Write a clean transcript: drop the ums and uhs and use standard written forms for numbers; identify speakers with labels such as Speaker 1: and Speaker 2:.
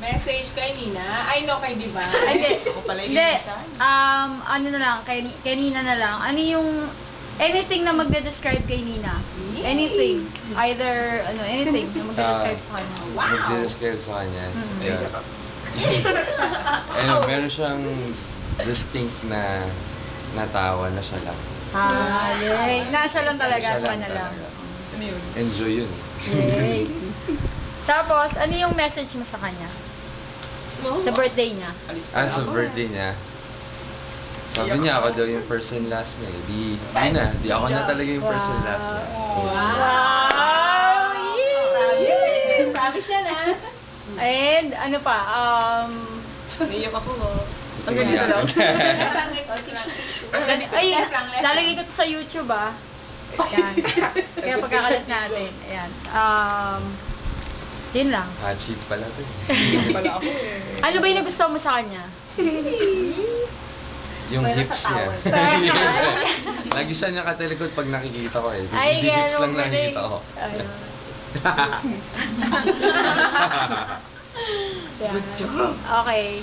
Speaker 1: Message kay Nina. Ay, no, kay Diba?
Speaker 2: Hindi.
Speaker 1: Ako pala yung
Speaker 2: Hindi.
Speaker 1: minsan.
Speaker 2: Ano na lang, kay Nina na lang. Ano yung anything na magde-describe kay Nina?
Speaker 1: Yay!
Speaker 2: Anything. Either, anything na magde-describe sa kanya.
Speaker 1: Wow!
Speaker 3: Mag-describe sa kanya. Yeah. Meron siyang distinct na natawa na siya lang.
Speaker 2: Yay. Nasa lang talaga,
Speaker 3: Siya
Speaker 2: pa na lang.
Speaker 3: talaga.
Speaker 1: Ano yun?
Speaker 3: Enjoy yun.
Speaker 2: Yay. Tapos, ano yung message mo sa kanya? Sa birthday niya?
Speaker 1: Alis pa
Speaker 3: Sa
Speaker 1: ako.
Speaker 3: birthday niya, sabi niya ako daw yung first and last niya. Di ako na talaga yung first and last niya.
Speaker 2: Wow! Yay!
Speaker 1: Promise yan, ha?
Speaker 2: And, ano pa,
Speaker 1: Naiyak ako,
Speaker 2: ang ganito lang. Ay,
Speaker 1: Ay,
Speaker 2: lalagay ko to sa YouTube, Ayan. Kaya pagkakalat natin. Ayan. Yun lang.
Speaker 3: Hot sheet pala to.
Speaker 1: Pala ako eh.
Speaker 2: Ano ba yung nagustuhan mo sa kanya?
Speaker 3: Yung
Speaker 1: Meron
Speaker 3: hips
Speaker 1: sa
Speaker 3: niya.
Speaker 1: towel.
Speaker 3: Lagi siya niya katalikod pag nakikita ko eh.
Speaker 2: Ay,
Speaker 3: Hindi hips
Speaker 2: ganun
Speaker 3: lang nakikita ko.
Speaker 2: Ayun.
Speaker 3: Good job.
Speaker 2: Okay.